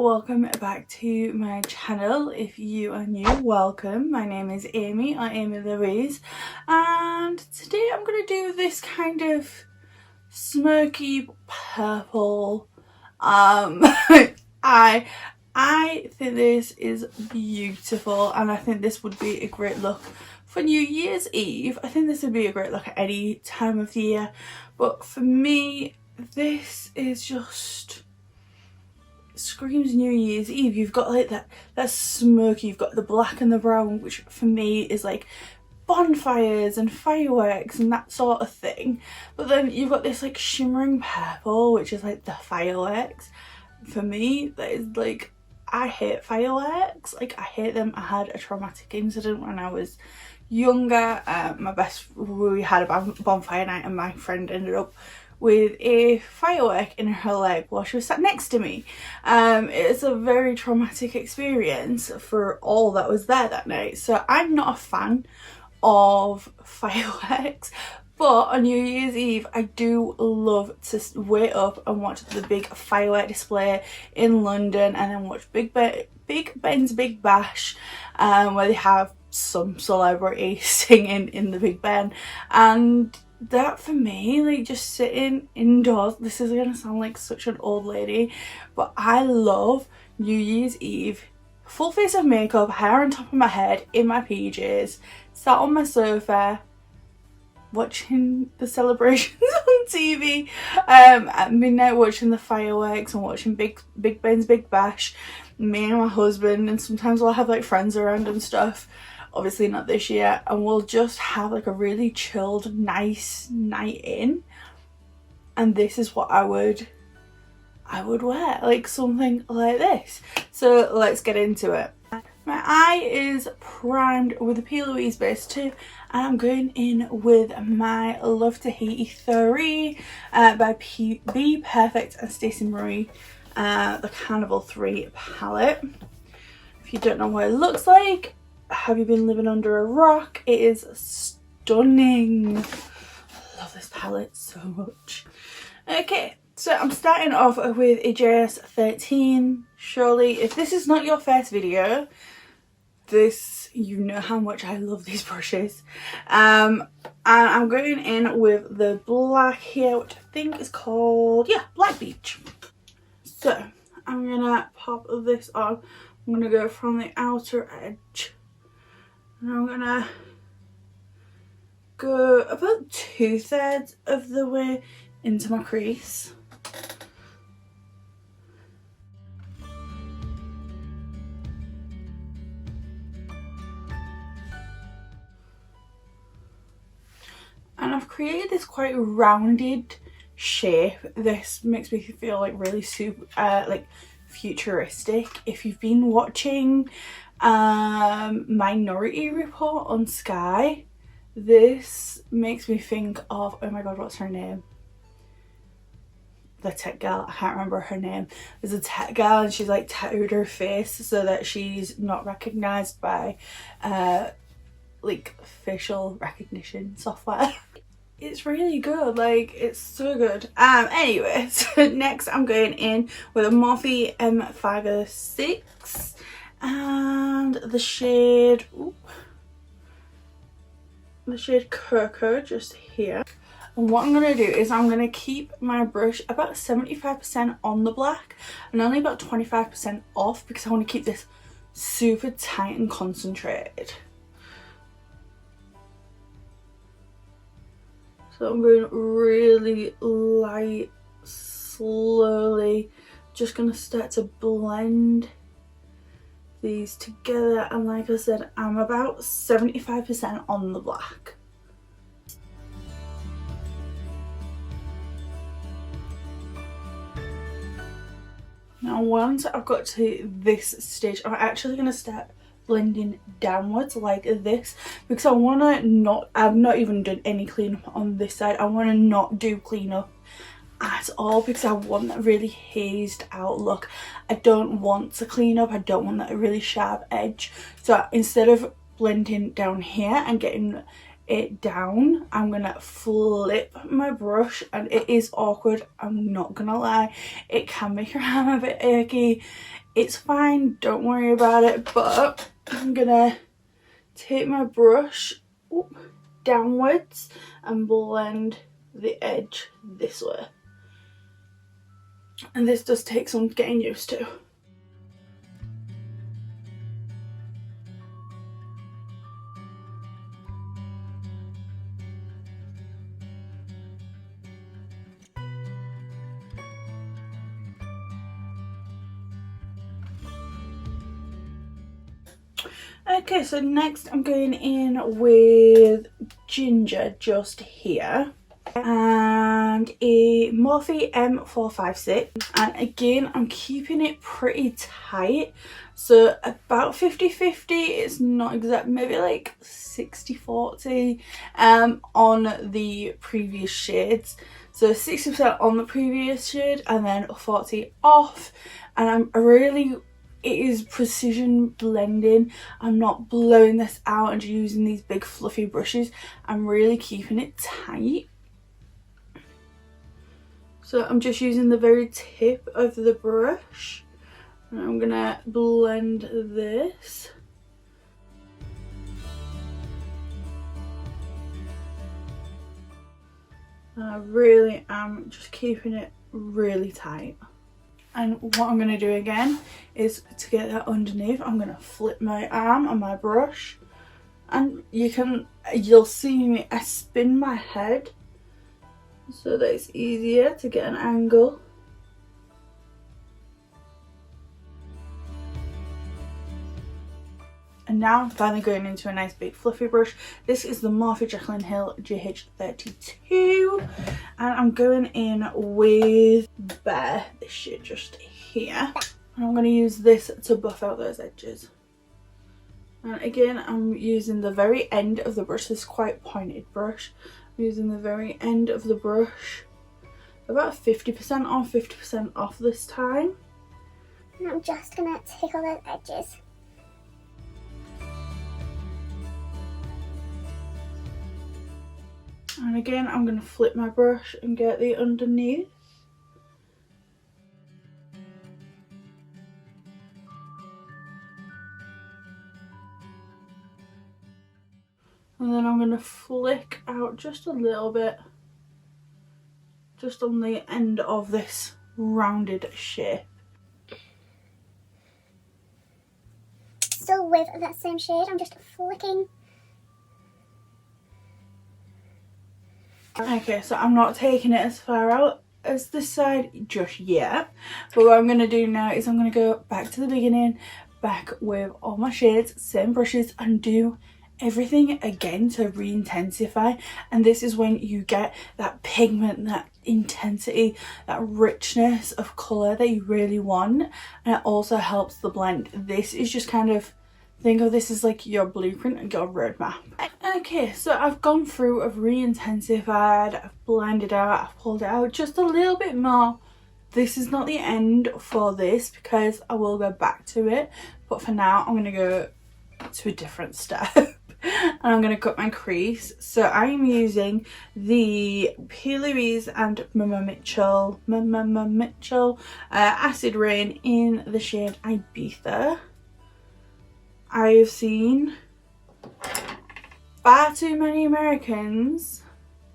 welcome back to my channel. If you are new, welcome. My name is Amy, or Amy Louise, and today I'm going to do this kind of smoky purple. I think this is beautiful, and I think this would be a great look for New Year's Eve. I think this would be a great look at any time of the year, but for me this is just screams New Year's Eve. You've got like that smoky, you've got the black and the brown, which for me is like bonfires and fireworks and that sort of thing, but then you've got this like shimmering purple, which is like the fireworks. For me, that is like, I hate fireworks, like I hate them. I had a traumatic incident when I was younger. We had a bonfire night and my friend ended up with a firework in her leg while she was sat next to me. It's a very traumatic experience for all that was there that night, so I'm not a fan of fireworks. But on New Year's Eve I do love to wait up and watch the big firework display in London, and then watch Big Ben's Big Bash, where they have some celebrity singing in the Big Ben. And that for me, like just sitting indoors, this is gonna sound like such an old lady, but I love New Year's Eve, full face of makeup, hair on top of my head, in my PJs, sat on my sofa watching the celebrations on TV, at midnight watching the fireworks and watching Big Ben's Big Bash, me and my husband, and sometimes I'll have like friends around and stuff. Obviously not this year, and we'll just have like a really chilled, nice night in, and this is what I would wear, like something like this. So let's get into it. My eye is primed with the P. Louise base 2, and I'm going in with my Love Tahiti 3 by BPERFECT and Stacey Marie, the Carnival 3 palette. If you don't know what it looks like, have you been living under a rock? It is stunning. I love this palette so much. Okay, so I'm starting off with a JS13. Surely, if this is not your first video, you know how much I love these brushes. And I'm going in with the black here, which I think is called, yeah, Black Beach. So I'm gonna pop this on. I'm gonna go from the outer edge, and I'm gonna go about 2/3 of the way into my crease. And I've created this quite rounded shape. This makes me feel like really super, like futuristic. If you've been watching Minority Report on Sky, this makes me think of, oh my god, what's her name? The tech girl, I can't remember her name. There's a tech girl and she's like tattooed her face so that she's not recognised by like facial recognition software. It's really good, like it's so good. Anyway, so next I'm going in with a Morphe M506 and the shade Cocoa, just here. And what I'm going to do is I'm going to keep my brush about 75% on the black and only about 25% off, because I want to keep this super tight and concentrated. So I'm going really light, slowly, just going to start to blend these together, and like I said, I'm about 75% on the black. Now once I've got to this stage, I'm actually going to start blending downwards like this, because I want to I've not even done any cleanup on this side. I want to not do cleanup at all, because I want that really hazed out look. I don't want to clean up, I don't want that really sharp edge. So instead of blending down here and getting it down, I'm gonna flip my brush, and it is awkward, I'm not gonna lie. It can make your arm a bit achy. It's fine, don't worry about it, but I'm gonna take my brush downwards and blend the edge this way. And this does take some getting used to. Okay, so next I'm going in with ginger just here, and a Morphe M456, and again I'm keeping it pretty tight, so about 50-50. It's not exact, maybe like 60-40 on the previous shades, so 60% on the previous shade and then 40 off. And it is precision blending. I'm not blowing this out and using these big fluffy brushes. I'm really keeping it tight. So I'm just using the very tip of the brush, and I'm gonna blend this. And I really am just keeping it really tight. And what I'm going to do again is, to get that underneath, I'm going to flip my arm and my brush, and you'll see me, I spin my head so that it's easier to get an angle. And now I'm finally going into a nice big fluffy brush. This is the Morphe Jaclyn Hill GH32, and I'm going in with Bare, this shade just here, and I'm going to use this to buff out those edges. And again, I'm using the very end of the brush. This is quite pointed brush. I'm using the very end of the brush, about 50% on, 50% off this time. And I'm just going to tickle those edges. And again, I'm going to flip my brush and get the underneath. And then I'm going to flick out just a little bit, just on the end of this rounded shape. Still with that same shade, I'm just flicking. Okay, so I'm not taking it as far out as this side just yet, but what I'm going to do now is I'm going to go back to the beginning, back with all my shades, same brushes, and do everything again to re-intensify. And this is when you get that pigment, that intensity, that richness of colour that you really want, and it also helps the blend. This is just kind of, think of this as like your blueprint and your roadmap. Okay, so I've gone through, I've re-intensified, I've blended out, I've pulled it out just a little bit more. This is not the end for this because I will go back to it, but for now I'm going to go to a different step. And I'm going to cut my crease. So I'm using the PicsArt and Mitchell Acid Rain in the shade Ibiza. I've seen far too many Americans,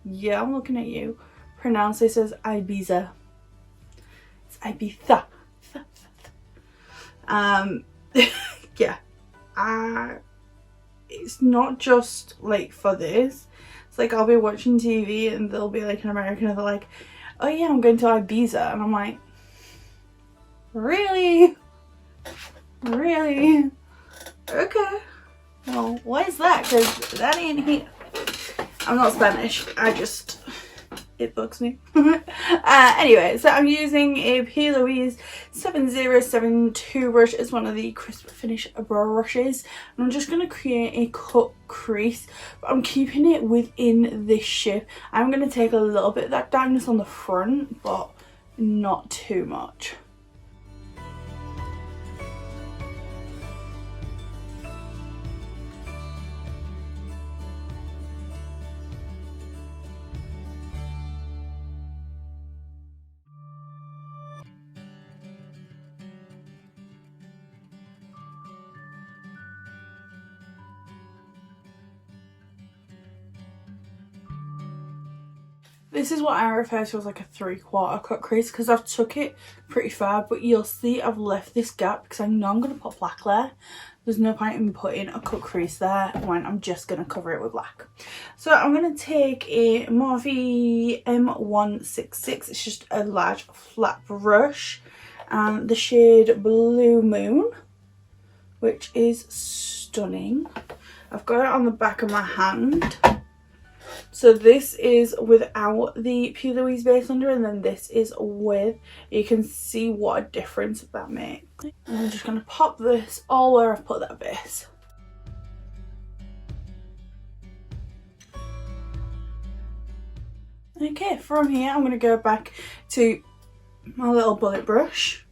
yeah, I'm looking at you, pronounce this as Ibiza. It's Ibiza. Yeah, it's not just like for this. It's like I'll be watching TV and there'll be like an American and they're like, oh yeah, I'm going to Ibiza, and I'm like, really? Really? Okay, well, why is that? Because that ain't here. I'm not Spanish, it bugs me. Anyway, so I'm using a PicsArt 7072 brush. It's one of the crisp finish brushes, and I'm just going to create a cut crease, but I'm keeping it within this shape. I'm going to take a little bit of that darkness on the front, but not too much. This is what I refer to as like a 3/4 cut crease, because I've took it pretty far, but you'll see I've left this gap because I know I'm going to put black there. There's no point in me putting a cut crease there when I'm just going to cover it with black. So I'm going to take a Morphe M166. It's just a large flat brush, and the shade Blue Moon, which is stunning. I've got it on the back of my hand. So this is without the P. Louise base under, and then this is with. You can see what a difference that makes. And I'm just going to pop this all where I've put that base. Okay, from here I'm going to go back to my little bullet brush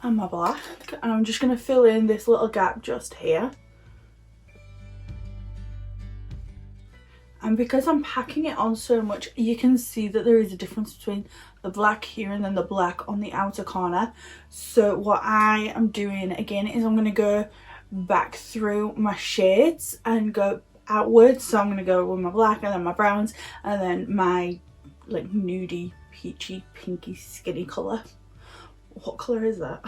and my black, and I'm just going to fill in this little gap just here. And because I'm packing it on so much, you can see that there is a difference between the black here and then the black on the outer corner. So what I am doing again is I'm going to go back through my shades and go outwards. So I'm going to go with my black and then my browns and then my like nudie, peachy, pinky, skinny colour. What colour is that?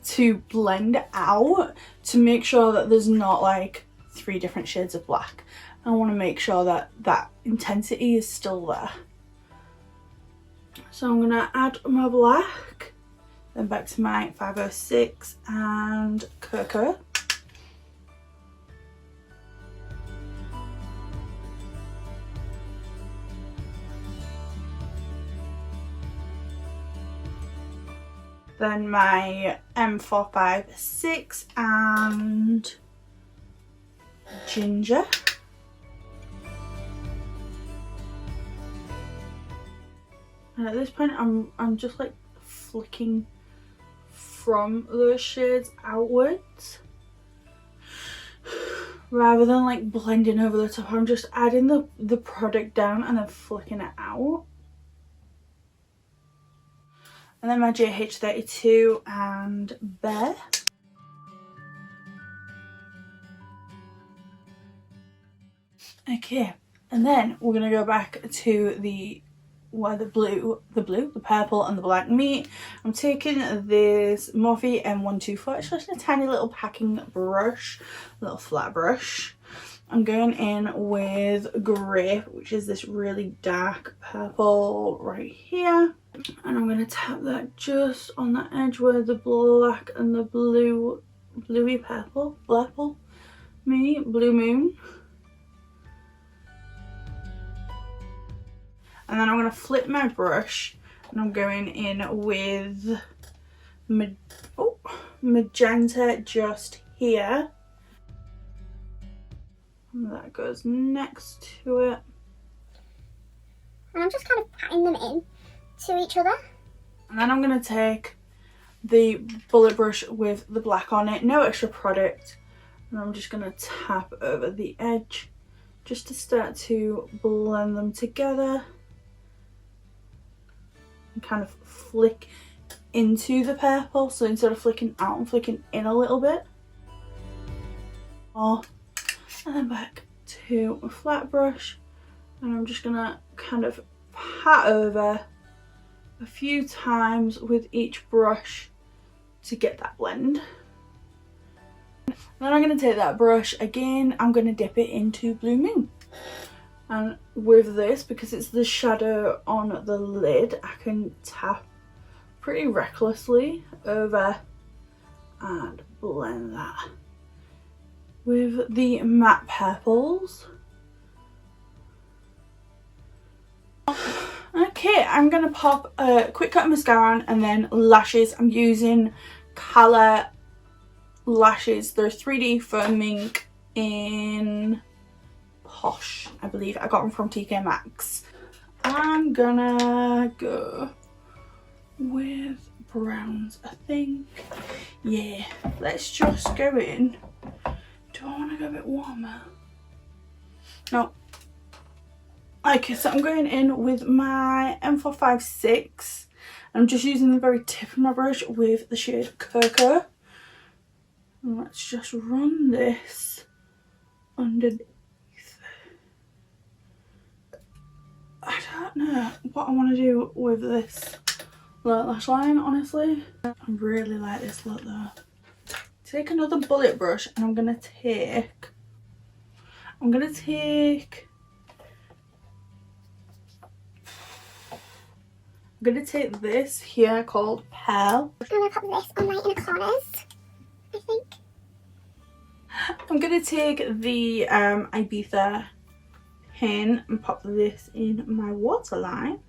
To blend out, to make sure that there's not like 3 different shades of black. I want to make sure that that intensity is still there. So I'm going to add my black, then back to my 506 and Cocoa. Then my M456 and Ginger. And at this point I'm just like flicking from those shades outwards rather than like blending over the top. I'm just adding the product down and then flicking it out. And then my JH32 and Bear. Okay, and then we're gonna go back to where the purple and the black meet. I'm taking this Morphe M124. It's just a tiny little packing brush, little flat brush. I'm going in with Grape, which is this really dark purple right here. And I'm going to tap that just on that edge where the black and the bluey purple, Blue Moon. And then I'm going to flip my brush and I'm going in with magenta just here. And that goes next to it. And I'm just kind of patting them in to each other. And then I'm going to take the bullet brush with the black on it, no extra product. And I'm just going to tap over the edge just to start to blend them together. And kind of flick into the purple, so instead of flicking out, I'm flicking in a little bit. And then back to a flat brush, and I'm just gonna kind of pat over a few times with each brush to get that blend. Then I'm going to take that brush again, I'm going to dip it into Blue Moon. And with this, because it's the shadow on the lid, I can tap pretty recklessly over and blend that with the matte purples. Okay, I'm going to pop a quick cut of mascara on and then lashes. I'm using Colour lashes. They're 3D foaming in Posh, I believe. I got them from TK Maxx. I'm gonna go with browns, I think. Yeah, let's just go in. Do I want to go a bit warmer? No. Okay, so I'm going in with my M456. I'm just using the very tip of my brush with the shade Cocoa. And let's just run this underneath. don't know what I want to do with this lash line, honestly. I really like this look though. Take another bullet brush and I'm gonna take this here called Pearl. I'm gonna pop this on my inner corners, I think. I'm gonna take the Ibiza pin and pop this in my waterline.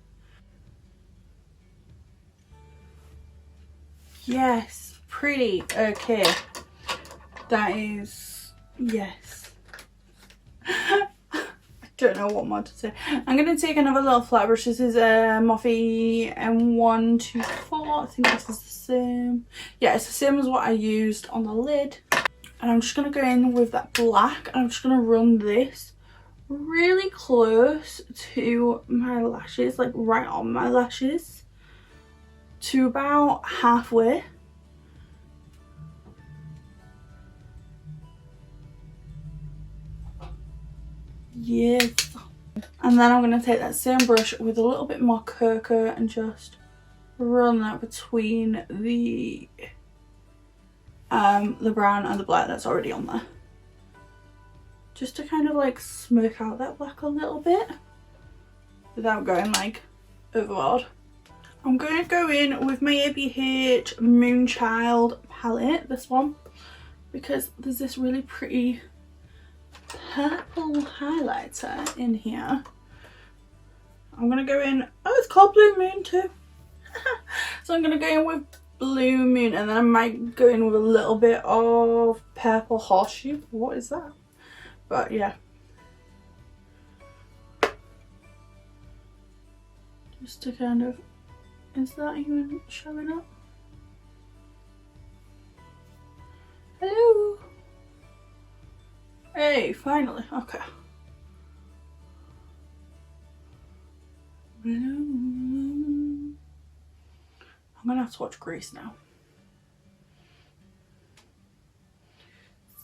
Yes, pretty. Okay, that is, yes. I don't know what more to say. I'm going to take another little flat brush. This is a Morphe M124. I think this is the same. Yeah, it's the same as what I used on the lid. And I'm just going to go in with that black and I'm just going to run this really close to my lashes, like right on my lashes, to about halfway. Yes. And then I'm going to take that same brush with a little bit more cocoa and just run that between the brown and the black that's already on there. Just to kind of like smoke out that black a little bit without going like overboard. I'm going to go in with my ABH Moonchild palette, this one, because there's this really pretty purple highlighter in here. I'm going to go in, oh, it's called Blue Moon too. So I'm going to go in with Blue Moon and then I might go in with a little bit of Purple Horseshoe. What is that? But yeah. Just to kind of, is that even showing up? Hello? Hey, finally, okay. I'm gonna have to watch Grease now.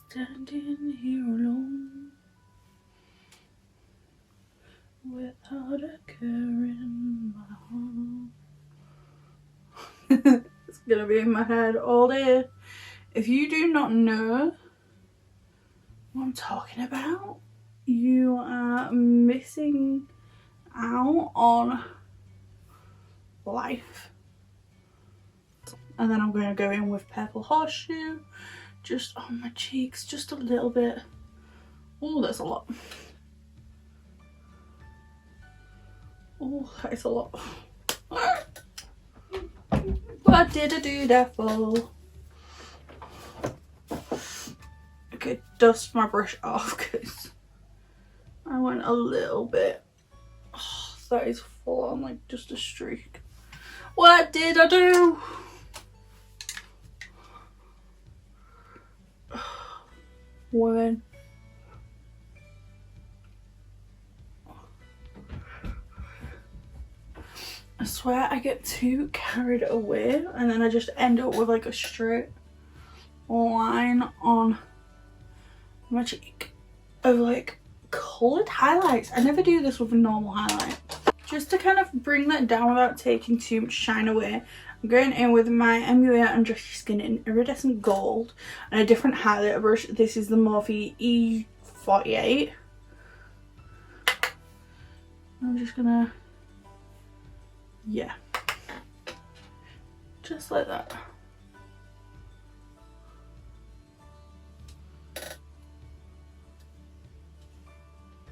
Standing here alone without a care in my heart. It's gonna be in my head all day. If you do not know what I'm talking about, you are missing out on life. And then I'm going to go in with Purple Horseshoe just on my cheeks, just a little bit. Oh, that's a lot. Oh, that's a lot. What did I do that for? Okay, dust my brush off because I went a little bit. Oh, that is full on, like just a streak. What did I do? Woman. I swear I get too carried away and then I just end up with like a straight line on my cheek of like coloured highlights. I never do this with a normal highlight. Just to kind of bring that down without taking too much shine away, I'm going in with my MUA Undress Your Skin in Iridescent Gold and a different highlighter brush. This is the Morphe E48. I'm just gonna, yeah, just like that.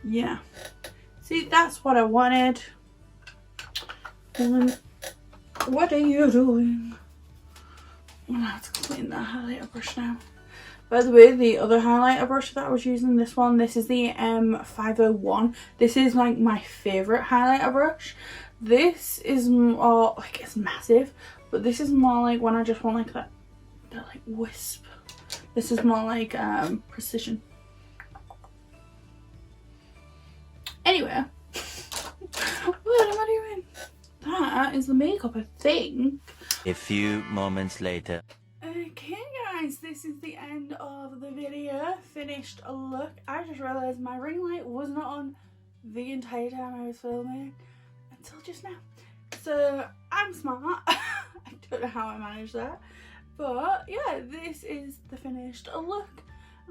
Yeah, see, that's what I wanted. And what are you doing? I'm gonna have to clean that highlighter brush now. By the way, the other highlighter brush that I was using, this one, this is the M501. This is like my favourite highlighter brush. This is more, like, it's massive, but this is more like when I just want like that like wisp. This is more like precision. Anyway, what am I doing? That is the makeup, I think. A few moments later. Okay guys, this is the end of the video. Finished look. I just realised my ring light was not on the entire time I was filming. I until just now. So I'm smart. I don't know how I managed that, but yeah, this is the finished look.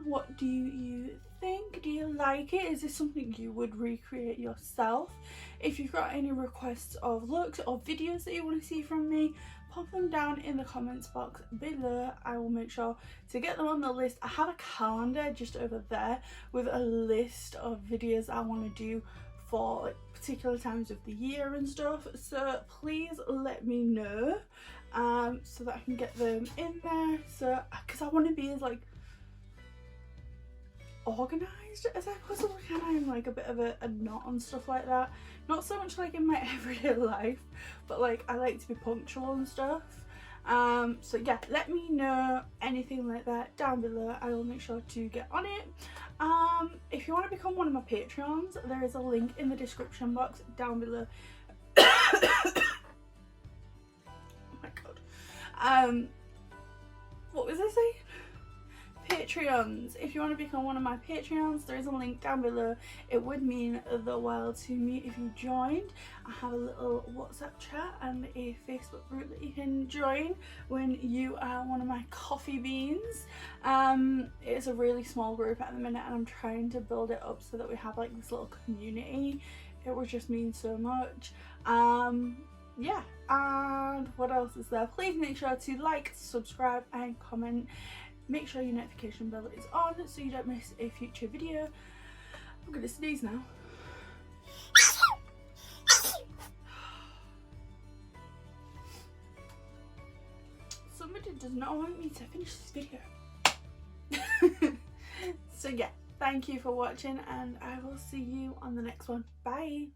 What do you think? Do you like it? Is this something you would recreate yourself? If you've got any requests of looks or videos that you want to see from me, pop them down in the comments box below. I will make sure to get them on the list. I have a calendar just over there with a list of videos I want to do for like particular times of the year and stuff, so please let me know so that I can get them in there, so because I want to be as like organised as I possibly can. I'm like a bit of a nut on stuff like that, not so much like in my everyday life, but like I like to be punctual and stuff. So yeah, let me know anything like that down below. I will make sure to get on it. If you want to become one of my Patreons, there is a link in the description box down below. Oh my god. What was I saying? Patreons. If you want to become one of my Patreons, there is a link down below. It would mean the world to me if you joined. I have a little WhatsApp chat and a Facebook group that you can join when you are one of my coffee beans. It's a really small group at the minute and I'm trying to build it up so that we have like this little community. It would just mean so much. Yeah, and what else is there? Please make sure to like, subscribe and comment. Make sure your notification bell is on so you don't miss a future video. I'm gonna sneeze now. Somebody does not want me to finish this video. So yeah, thank you for watching and I will see you on the next one. Bye.